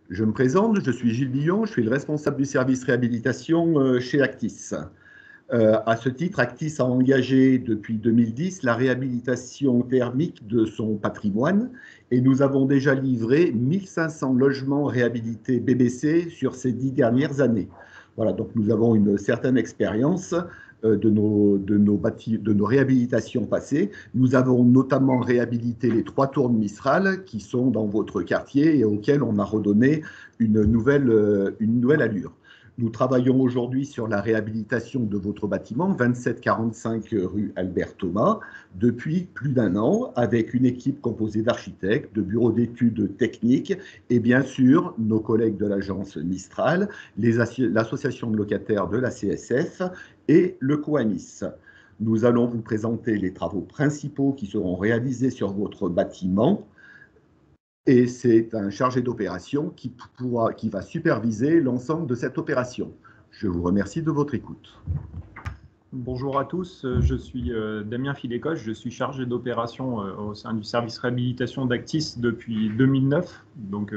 Je me présente, je suis Gilles Billon, je suis le responsable du service réhabilitation chez Actis. À ce titre, Actis a engagé depuis 2010 la réhabilitation thermique de son patrimoine et nous avons déjà livré 1500 logements réhabilités BBC sur ces 10 dernières années. Voilà, donc nous avons une certaine expérience de nos réhabilitations passées. Nous avons notamment réhabilité les 3 tours de Mistral qui sont dans votre quartier et auxquelles on a redonné une nouvelle allure. Nous travaillons aujourd'hui sur la réhabilitation de votre bâtiment, 2745 rue Albert Thomas, depuis plus d'1 an, avec une équipe composée d'architectes, de bureaux d'études techniques et bien sûr nos collègues de l'agence Mistral, l'association de locataires de la CSF et le COAMIS. Nous allons vous présenter les travaux principaux qui seront réalisés sur votre bâtiment. Et c'est un chargé d'opération qui va superviser l'ensemble de cette opération. Je vous remercie de votre écoute. Bonjour à tous, je suis Damien Filécoche, je suis chargé d'opération au sein du service réhabilitation d'Actis depuis 2009. Donc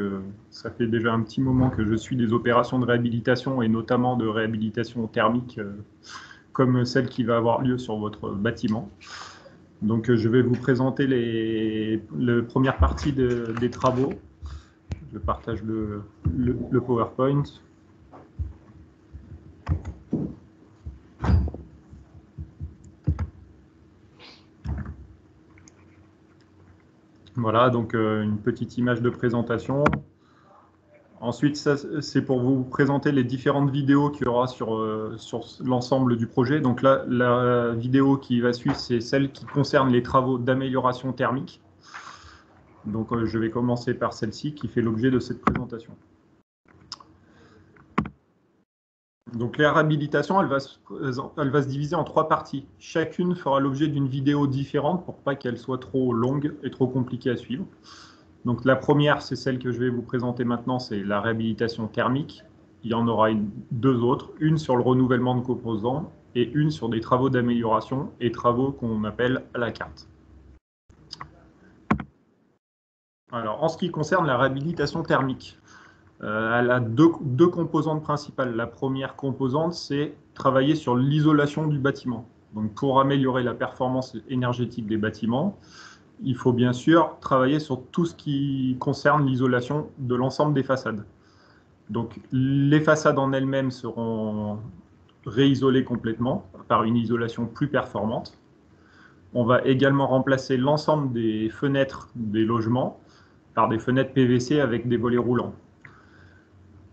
ça fait déjà un petit moment que je suis des opérations de réhabilitation et notamment de réhabilitation thermique comme celle qui va avoir lieu sur votre bâtiment. Donc je vais vous présenter la première partie des travaux. Je partage le PowerPoint. Voilà, donc une petite image de présentation. Ensuite, c'est pour vous présenter les différentes vidéos qu'il y aura sur l'ensemble du projet. Donc là, la vidéo qui va suivre, c'est celle qui concerne les travaux d'amélioration thermique. Donc je vais commencer par celle-ci qui fait l'objet de cette présentation. Donc la réhabilitation, elle va se diviser en 3 parties. Chacune fera l'objet d'une vidéo différente pour pas qu'elle soit trop longue et trop compliquée à suivre. Donc la première, c'est celle que je vais vous présenter maintenant, c'est la réhabilitation thermique. Il y en aura 2 autres, une sur le renouvellement de composants et une sur des travaux d'amélioration et travaux qu'on appelle à la carte. Alors en ce qui concerne la réhabilitation thermique, elle a deux composantes principales. La première composante, c'est travailler sur l'isolation du bâtiment. Donc pour améliorer la performance énergétique des bâtiments, il faut bien sûr travailler sur tout ce qui concerne l'isolation de l'ensemble des façades. Donc les façades en elles-mêmes seront réisolées complètement par une isolation plus performante. On va également remplacer l'ensemble des fenêtres des logements par des fenêtres PVC avec des volets roulants.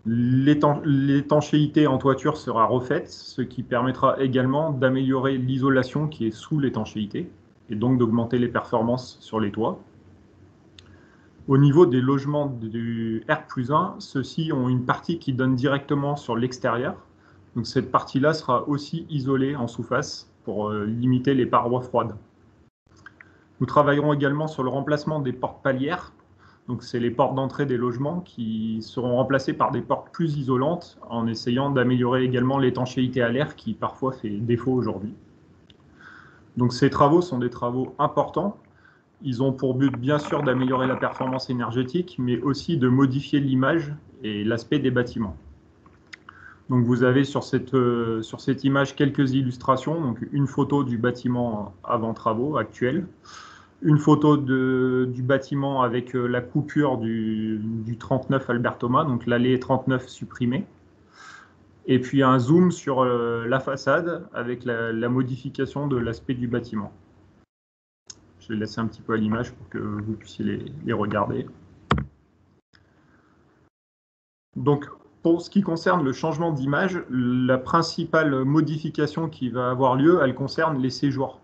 L'étanchéité en toiture sera refaite, ce qui permettra également d'améliorer l'isolation qui est sous l'étanchéité et donc d'augmenter les performances sur les toits. Au niveau des logements du R+1, ceux-ci ont une partie qui donne directement sur l'extérieur. Donc cette partie-là sera aussi isolée en sous-face pour limiter les parois froides. Nous travaillerons également sur le remplacement des portes palières. Donc c'est les portes d'entrée des logements qui seront remplacées par des portes plus isolantes en essayant d'améliorer également l'étanchéité à l'air qui parfois fait défaut aujourd'hui. Donc ces travaux sont des travaux importants. Ils ont pour but bien sûr d'améliorer la performance énergétique, mais aussi de modifier l'image et l'aspect des bâtiments. Donc vous avez sur cette image quelques illustrations, donc une photo du bâtiment avant travaux actuel, une photo du bâtiment avec la coupure du 39 Albert Thomas, donc l'allée 39 supprimée. Et puis un zoom sur la façade avec la modification de l'aspect du bâtiment. Je vais laisser un petit peu à l'image pour que vous puissiez les regarder. Donc, pour ce qui concerne le changement d'image, la principale modification qui va avoir lieu, elle concerne les séjours.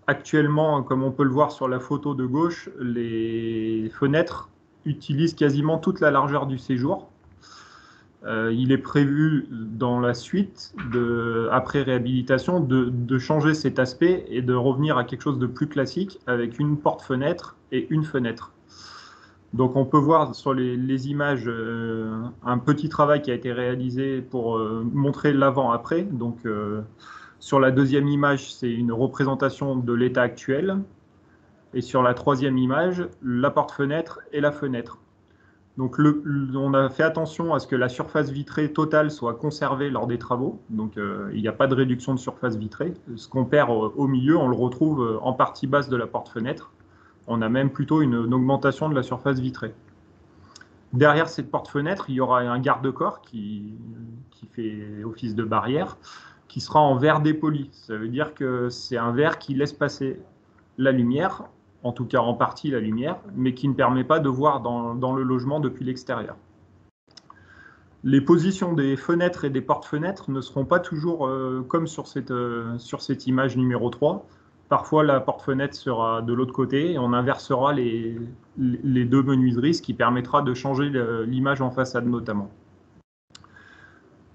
Actuellement, comme on peut le voir sur la photo de gauche, les fenêtres utilisent quasiment toute la largeur du séjour. Il est prévu dans la suite, après réhabilitation, de changer cet aspect et de revenir à quelque chose de plus classique avec une porte-fenêtre et une fenêtre. Donc on peut voir sur les images un petit travail qui a été réalisé pour montrer l'avant-après. Donc sur la deuxième image, c'est une représentation de l'état actuel. Et sur la troisième image, la porte-fenêtre et la fenêtre. Donc, on a fait attention à ce que la surface vitrée totale soit conservée lors des travaux. Donc, il n'y a pas de réduction de surface vitrée. Ce qu'on perd au milieu, on le retrouve en partie basse de la porte-fenêtre. On a même plutôt une augmentation de la surface vitrée. Derrière cette porte-fenêtre, il y aura un garde-corps qui fait office de barrière, qui sera en verre dépoli. Ça veut dire que c'est un verre qui laisse passer la lumière, en tout cas en partie la lumière, mais qui ne permet pas de voir dans le logement depuis l'extérieur. Les positions des fenêtres et des porte-fenêtres ne seront pas toujours comme sur cette image numéro 3. Parfois, la porte-fenêtre sera de l'autre côté et on inversera les deux menuiseries, ce qui permettra de changer l'image en façade notamment.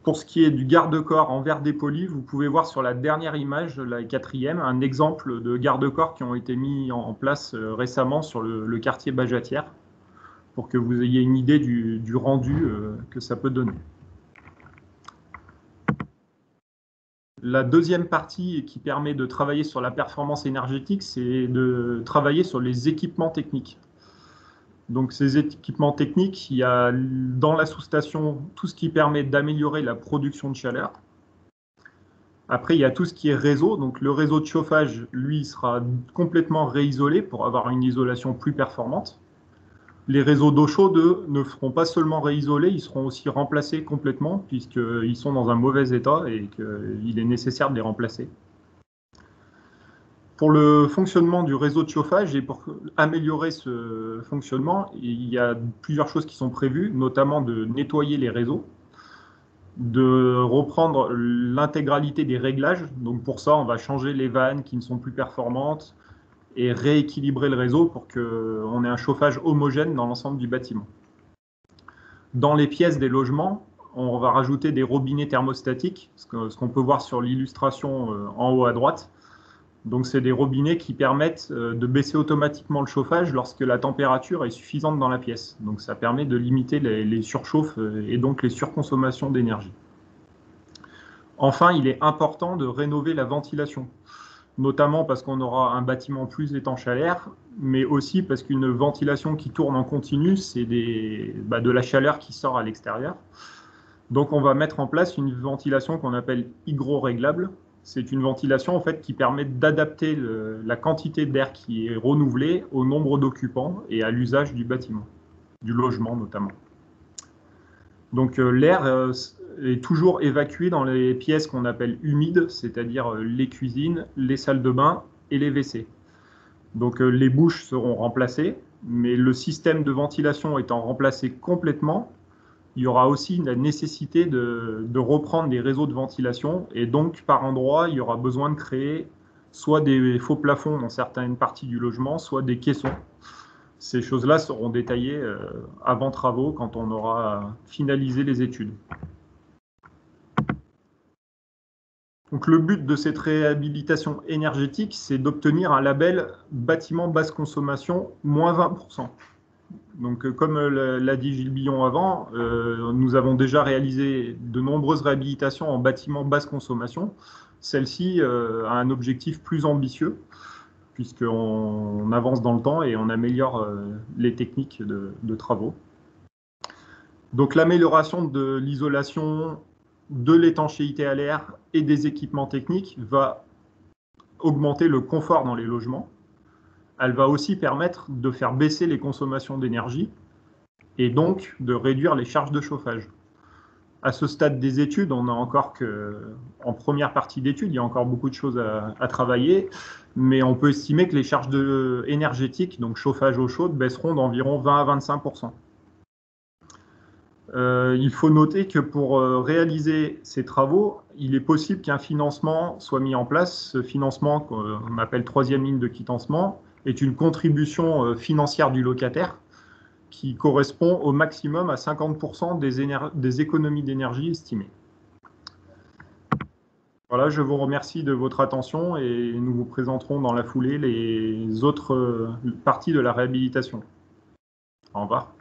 Pour ce qui est du garde-corps en verre dépoli, vous pouvez voir sur la dernière image, la 4e, un exemple de garde-corps qui ont été mis en place récemment sur le quartier Bajatière, pour que vous ayez une idée du rendu que ça peut donner. La deuxième partie qui permet de travailler sur la performance énergétique, c'est de travailler sur les équipements techniques. Donc ces équipements techniques, il y a dans la sous-station tout ce qui permet d'améliorer la production de chaleur. Après, il y a tout ce qui est réseau. Donc le réseau de chauffage, lui, sera complètement réisolé pour avoir une isolation plus performante. Les réseaux d'eau chaude ne seront pas seulement réisolés, ils seront aussi remplacés complètement puisqu'ils sont dans un mauvais état et qu'il est nécessaire de les remplacer. Pour le fonctionnement du réseau de chauffage et pour améliorer ce fonctionnement, il y a plusieurs choses qui sont prévues, notamment de nettoyer les réseaux, de reprendre l'intégralité des réglages. Donc pour ça, on va changer les vannes qui ne sont plus performantes, et rééquilibrer le réseau pour qu'on ait un chauffage homogène dans l'ensemble du bâtiment. Dans les pièces des logements, on va rajouter des robinets thermostatiques, ce qu'on peut voir sur l'illustration en haut à droite. Donc c'est des robinets qui permettent de baisser automatiquement le chauffage lorsque la température est suffisante dans la pièce. Donc ça permet de limiter les surchauffes et donc les surconsommations d'énergie. Enfin, il est important de rénover la ventilation, notamment parce qu'on aura un bâtiment plus étanche à l'air, mais aussi parce qu'une ventilation qui tourne en continu, c'est de la chaleur qui sort à l'extérieur. Donc on va mettre en place une ventilation qu'on appelle hygroréglable. C'est une ventilation en fait qui permet d'adapter la quantité d'air qui est renouvelée au nombre d'occupants et à l'usage du bâtiment, du logement notamment. Donc l'air est toujours évacué dans les pièces qu'on appelle humides, c'est-à-dire les cuisines, les salles de bain et les WC. Donc les bouches seront remplacées, mais le système de ventilation étant remplacé complètement, il y aura aussi la nécessité de reprendre des réseaux de ventilation, et donc par endroit, il y aura besoin de créer soit des faux plafonds dans certaines parties du logement, soit des caissons. Ces choses-là seront détaillées avant travaux, quand on aura finalisé les études. Donc, le but de cette réhabilitation énergétique, c'est d'obtenir un label bâtiment basse consommation moins 20%. Donc, comme l'a dit Gilles Billon avant, nous avons déjà réalisé de nombreuses réhabilitations en bâtiment basse consommation. Celle-ci a un objectif plus ambitieux, puisqu'on avance dans le temps et on améliore les techniques de travaux. Donc l'amélioration de l'isolation, de l'étanchéité à l'air et des équipements techniques va augmenter le confort dans les logements. Elle va aussi permettre de faire baisser les consommations d'énergie et donc de réduire les charges de chauffage. À ce stade des études, on n'a encore en première partie d'études, il y a encore beaucoup de choses à travailler, mais on peut estimer que les charges énergétiques, donc chauffage eau chaude, baisseront d'environ 20 à 25%. Il faut noter que pour réaliser ces travaux, il est possible qu'un financement soit mis en place. Ce financement, qu'on appelle troisième ligne de quittancement, est une contribution financière du locataire qui correspond au maximum à 50% des économies d'énergie estimées. Voilà, je vous remercie de votre attention et nous vous présenterons dans la foulée les autres parties de la réhabilitation. Au revoir.